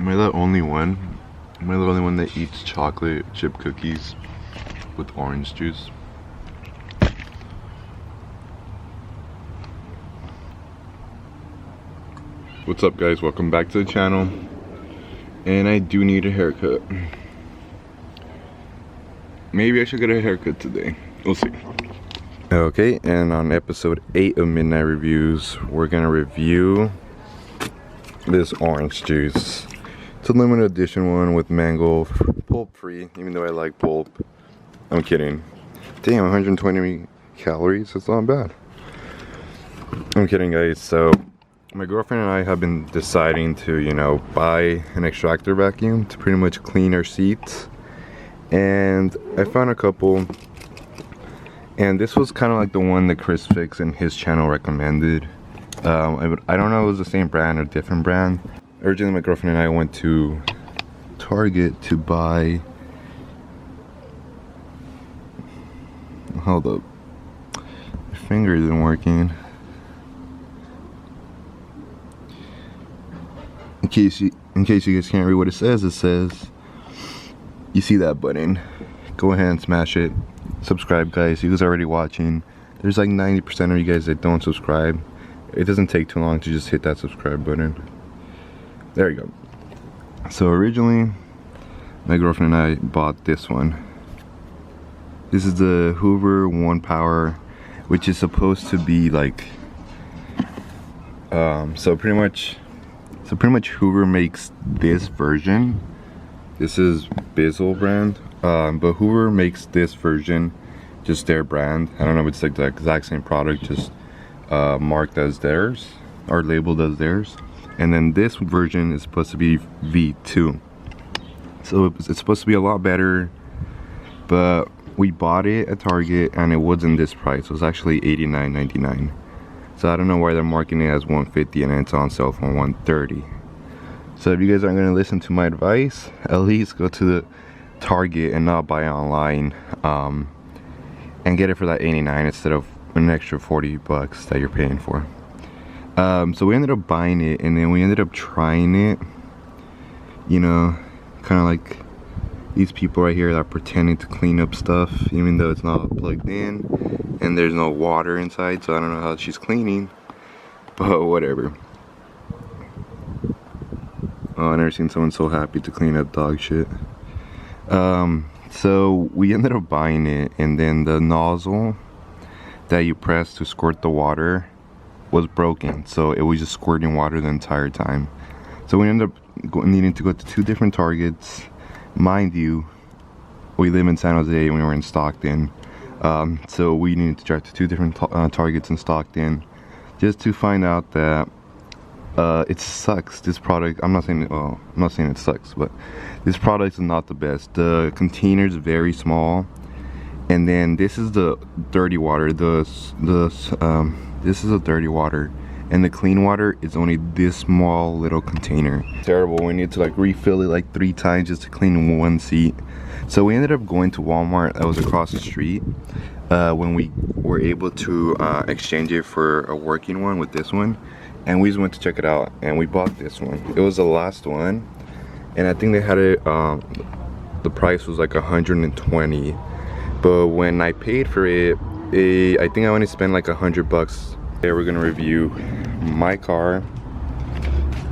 Am I the only one? Am I the only one that eats chocolate chip cookies with orange juice? What's up, guys? Welcome back to the channel. And I do need a haircut. Maybe I should get a haircut today. We'll see. Okay, and on episode 8 of Midnight Reviews, we're gonna review this orange juice. It's a limited edition one with mango, pulp free, even though I like pulp. I'm kidding. Damn, 120 calories, that's not bad. I'm kidding, guys. So my girlfriend and I have been deciding to, you know, buy an extractor vacuum to pretty much clean our seats. And I found a couple. And this was kind of like the one that Chris Fix in his channel recommended. I don't know if it was the same brand or different brand. Originally, my girlfriend and I went to Target to buy... Hold up. My finger isn't working. In case you guys can't read what it says, you see that button. Go ahead and smash it. Subscribe, guys. You guys are already watching. There's like 90% of you guys that don't subscribe. It doesn't take too long to just hit that subscribe button. There you go. So originally, my girlfriend and I bought this one. This is the Hoover 1 Power, which is supposed to be like, so pretty much Hoover makes this version. This is BISSELL brand, but Hoover makes this version, just their brand. I don't know if it's like the exact same product, just marked as theirs or labeled as theirs. And then this version is supposed to be V2, so it's supposed to be a lot better. But we bought it at Target and it wasn't this price. It was actually $89.99. So I don't know why they're marketing it as $150 and it's on sale for $130. So if you guys aren't going to listen to my advice, at least go to the Target and not buy online, and get it for that $89 instead of an extra $40 that you're paying for. So we ended up buying it, and then we ended up trying it. You know, kind of like these people right here that are pretending to clean up stuff even though it's not plugged in and there's no water inside. So I don't know how she's cleaning, but whatever. Oh, I've never seen someone so happy to clean up dog shit. So we ended up buying it, and then the nozzle that you press to squirt the water was broken, so it was just squirting water the entire time. So we ended up needing to go to 2 different Targets. Mind you, we live in San Jose and we were in Stockton, so we needed to drive to 2 different Targets in Stockton just to find out that it sucks. This product, I'm not saying it sucks, but this product is not the best. The container is very small, and then this is the dirty water. This is a dirty water, and the clean water is only this small little container. Terrible. We need to like refill it like 3 times just to clean 1 seat. So we ended up going to Walmart that was across the street when we were able to exchange it for a working one with this one, and we just went to check it out, and we bought this one. It was the last one, and I think they had it, the price was like $120, but when I paid for it, I think I only spent like $100. Today we're gonna review my car,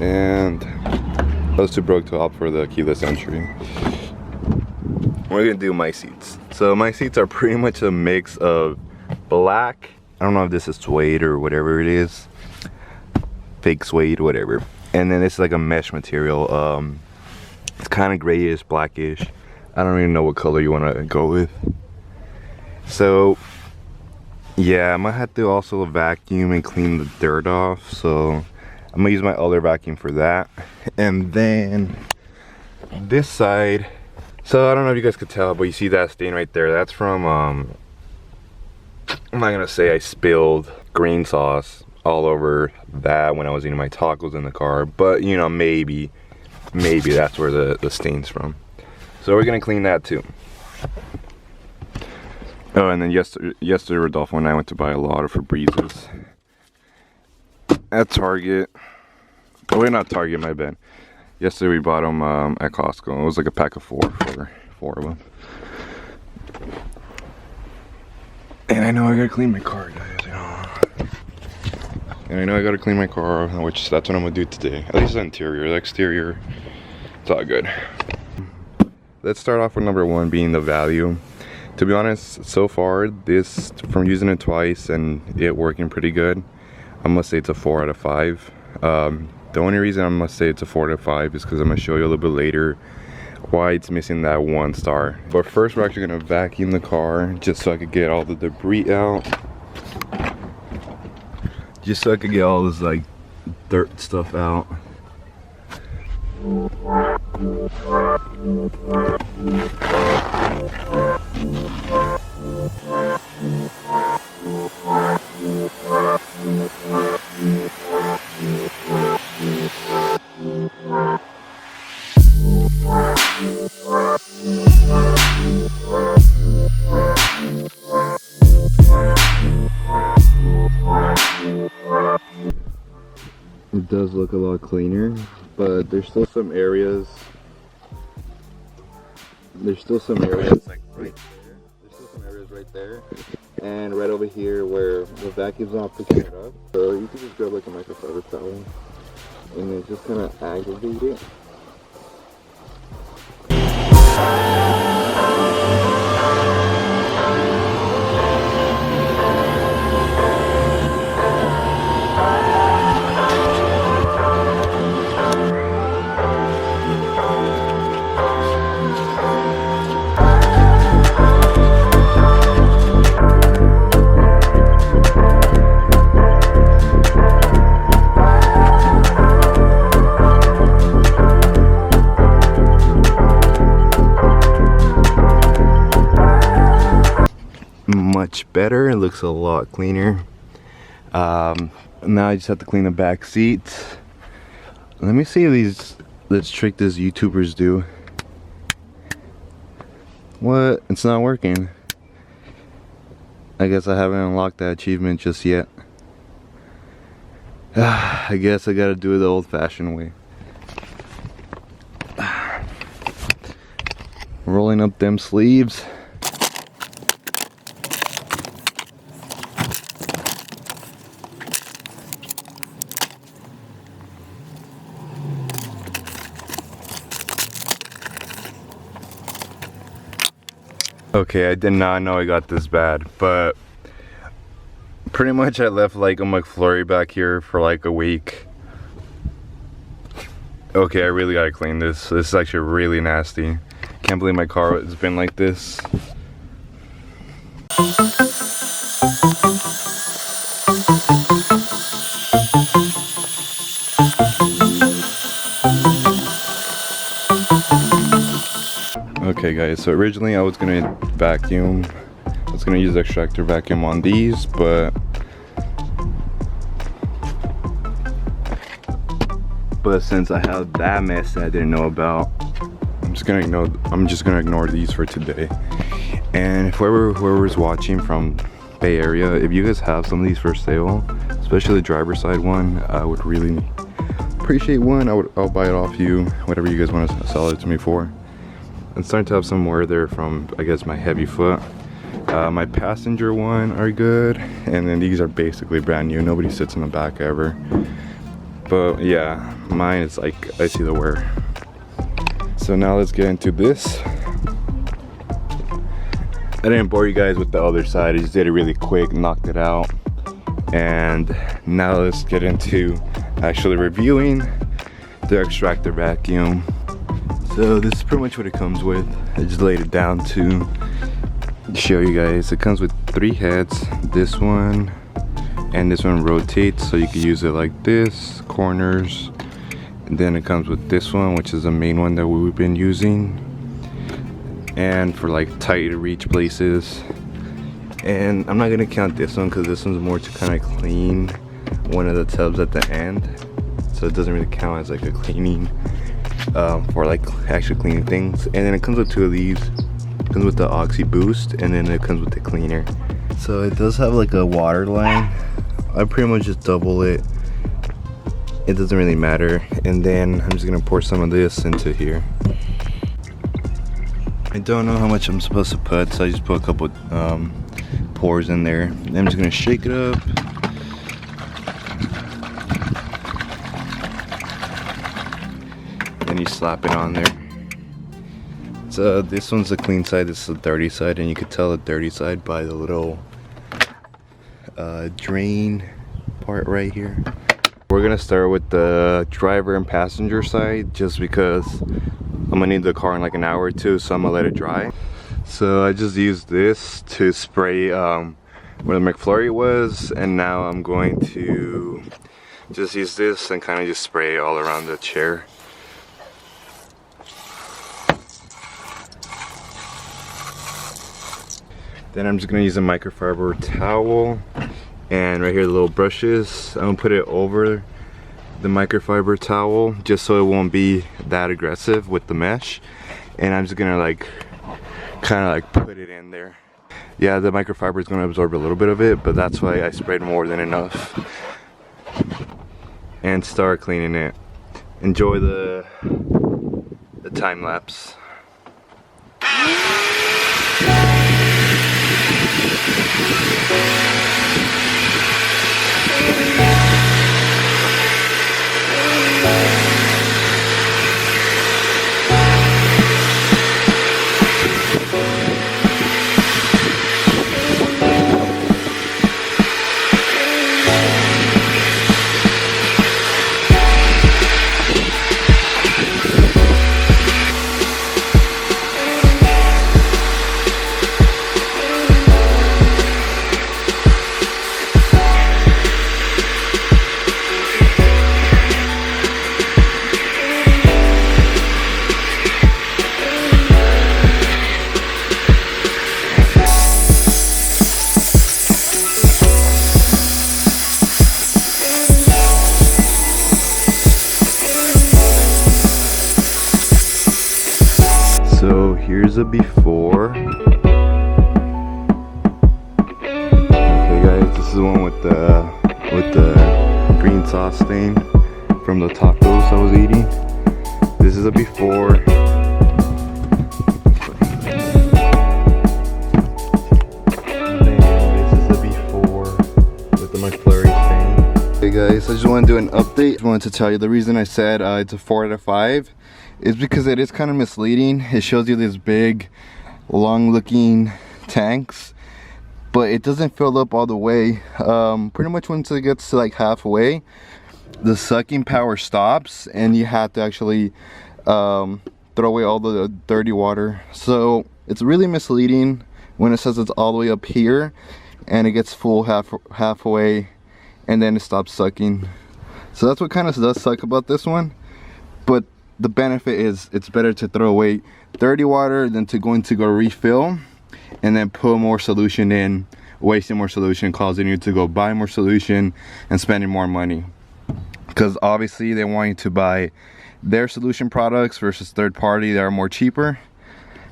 and I was too broke to opt for the keyless entry. We're gonna do my seats. So my seats are pretty much a mix of black, I don't know if this is suede or whatever it is, fake suede, whatever, and then it's like a mesh material. It's kind of grayish, blackish. I don't even know what color you want to go with. So yeah, I might have to also vacuum and clean the dirt off, so I'm gonna use my other vacuum for that. And then this side, so I don't know if you guys could tell, but you see that stain right there, that's from I'm not gonna say I spilled green sauce all over that when I was eating my tacos in the car, but you know, maybe that's where the stain's from. So we're gonna clean that too. Oh, and then yesterday Rodolfo and I went to buy a lot of Febrezes at Target. Oh wait, not Target, my bad. Yesterday we bought them at Costco. It was like a pack of 4 for 4 of them. And I know I gotta clean my car, guys, you know. And I know I gotta clean my car, which that's what I'm gonna do today. At least the interior. The exterior, it's all good. Let's start off with number 1 being the value. To be honest, so far, this, from using it twice and it working pretty good, I must say it's a 4 out of 5. The only reason I must say it's a 4 out of 5 is because I'm gonna show you a little bit later why it's missing that 1 star. But first, we're actually gonna vacuum the car just so I could get all the debris out. Just so I could get all this like dirt stuff out. It does look a lot cleaner, but there's still some areas. There's still some areas like right there. There's still some areas right there, and right over here where the vacuum's not picking it up. So you can just grab like a microfiber towel, and then just kind of aggravate it. Much better. It looks a lot cleaner. Now I just have to clean the back seats. Let me see if this trick these YouTubers do. What? It's not working. I guess I haven't unlocked that achievement just yet. I guess I gotta do it the old-fashioned way. Rolling up them sleeves. Okay, I did not know I got this bad, but pretty much I left like a McFlurry back here for like a week. Okay, I really gotta clean this. This is actually really nasty. Can't believe my car has been like this. Okay guys, so originally I was gonna vacuum. I was gonna use the extractor vacuum on these, but since I have that mess that I didn't know about, I'm just gonna ignore these for today. And whoever's watching from Bay Area, if you guys have some of these for sale, especially the driver's side one, I would really appreciate one. I'll buy it off you, whatever you guys want to sell it to me for. I'm starting to have some wear there from, I guess, my heavy foot. My passenger one are good, and then these are basically brand new. Nobody sits in the back ever. But yeah, mine is like, I see the wear. So now let's get into this. I didn't bore you guys with the other side. I just did it really quick, knocked it out. And now let's get into actually reviewing the extractor vacuum. So this is pretty much what it comes with. I just laid it down to show you guys. It comes with 3 heads. This one and this one rotates, so you can use it like this, corners. And then it comes with this one, which is the main one that we've been using, and for like tight to reach places. And I'm not gonna count this one because this one's more to kind of clean one of the tubs at the end, so it doesn't really count as like a cleaning for like actually cleaning things. And then it comes with 2 of these. It comes with the Oxy Boost, and then it comes with the cleaner. So it does have like a water line. I pretty much just double it, it doesn't really matter. And then I'm just gonna pour some of this into here. I don't know how much I'm supposed to put, so I just put a couple pours in there. Then I'm just gonna shake it up. Then you slap it on there. So this one's the clean side, this is the dirty side, and you could tell the dirty side by the little drain part right here. We're gonna start with the driver and passenger side just because I'm gonna need the car in like an hour or two, so I'm gonna let it dry. So I just used this to spray where the McFlurry was, and now I'm going to just use this and kind of just spray all around the chair. Then I'm just gonna use a microfiber towel, and right here the little brushes, I'm gonna put it over the microfiber towel just so it won't be that aggressive with the mesh. And I'm just gonna like kind of like put it in there. Yeah, the microfiber is gonna absorb a little bit of it, but that's why I sprayed more than enough. And start cleaning it. Enjoy the time lapse. So here's a before. Okay guys, this is the one with the green sauce stain from the tacos I was eating. This is a before. And then this is the before with the McFlurry stain. Hey guys, I just want to do an update. I wanted to tell you the reason I said it's a 4 out of 5 is because it is kind of misleading. It shows you this big long looking tanks, but it doesn't fill up all the way. Pretty much once it gets to like halfway, the sucking power stops and you have to actually throw away all the dirty water. So it's really misleading when it says it's all the way up here and it gets full halfway and then it stops sucking. So that's what kind of does suck about this one. But the benefit is it's better to throw away dirty water than to go refill and then put more solution in, wasting more solution, causing you to go buy more solution and spending more money. Because obviously they want you to buy their solution products versus third party that are more cheaper.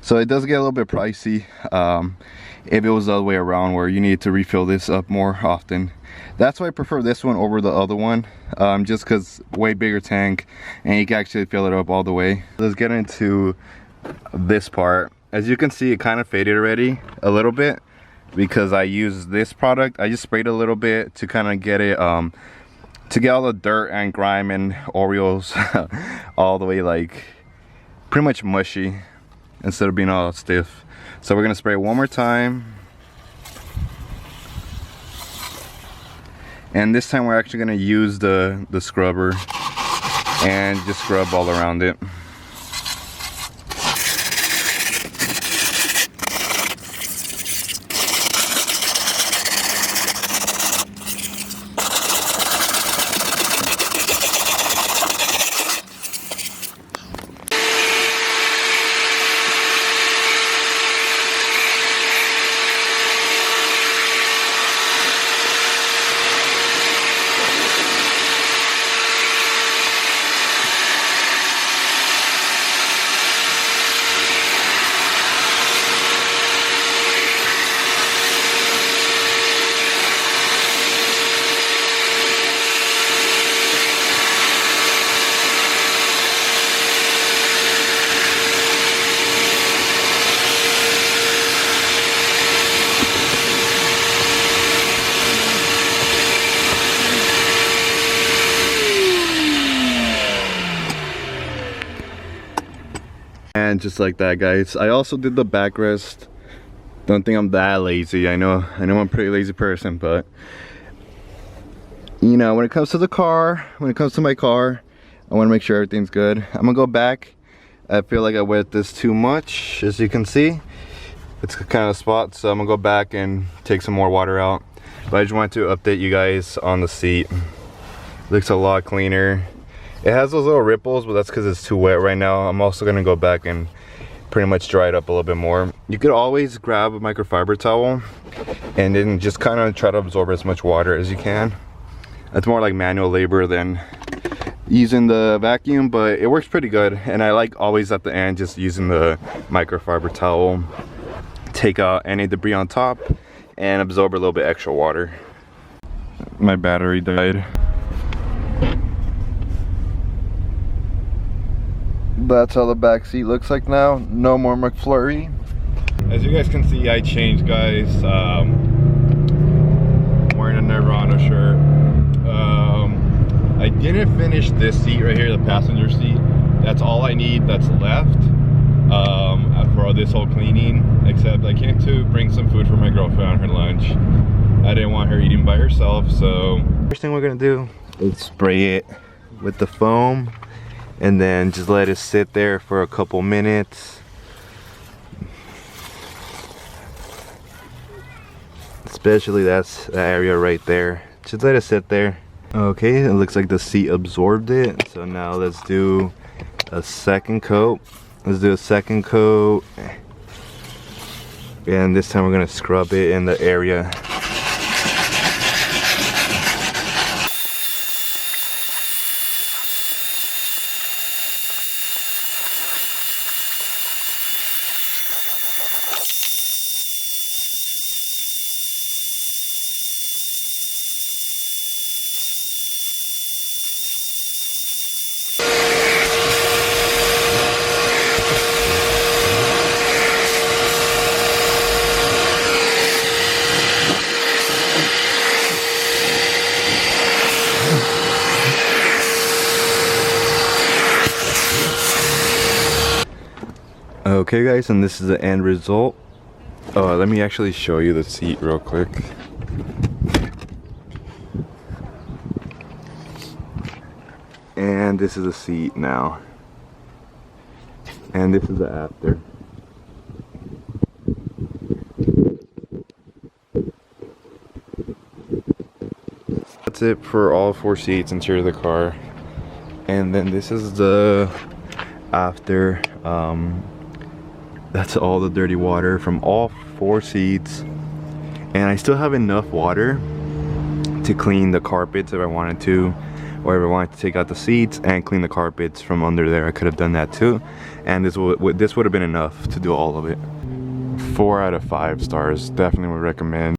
So it does get a little bit pricey if it was the other way around where you need to refill this up more often. That's why I prefer this one over the other one, just because way bigger tank and you can actually fill it up all the way. Let's get into this part. As you can see, it kind of faded already a little bit because I used this product. I just sprayed a little bit to kind of get it to get all the dirt and grime and Oreos all the way like pretty much mushy instead of being all stiff. So we're gonna spray one more time. And this time we're actually gonna use the scrubber and just scrub all around it. And just like that, guys, I also did the backrest. Don't think I'm that lazy. I know I'm a pretty lazy person, but you know, when it comes to the car, when it comes to my car, I want to make sure everything's good. I'm gonna go back. I feel like I wet this too much, as you can see. It's kind of a spot, so I'm gonna go back and take some more water out. But I just wanted to update you guys on the seat. Looks a lot cleaner. It has those little ripples, but that's because it's too wet right now. I'm also gonna go back and pretty much dry it up a little bit more. You could always grab a microfiber towel and then just kind of try to absorb as much water as you can. That's more like manual labor than using the vacuum, but it works pretty good. And I like always at the end just using the microfiber towel, take out any debris on top and absorb a little bit extra water. My battery died. That's how the back seat looks like now. No more McFlurry. As you guys can see, I changed, guys. I'm wearing a Nirvana shirt. I didn't finish this seat right here, the passenger seat. That's all I need that's left for this whole cleaning, except I came to bring some food for my girlfriend on her lunch. I didn't want her eating by herself, so first thing we're gonna do is spray it with the foam and then just let it sit there for a couple minutes. Especially that area right there. Just let it sit there. Okay, it looks like the seat absorbed it. So now let's do a second coat. Let's do a second coat. And this time we're gonna scrub it in the area. Okay guys, and this is the end result. Let me actually show you the seat real quick. And this is the seat now. And this is the after. That's it for all 4 seats interior of the car. And then this is the after. That's all the dirty water from all 4 seats. And I still have enough water to clean the carpets if I wanted to, or if I wanted to take out the seats and clean the carpets from under there. I could have done that too, and this would have been enough to do all of it. 4 out of 5 stars. Definitely would recommend.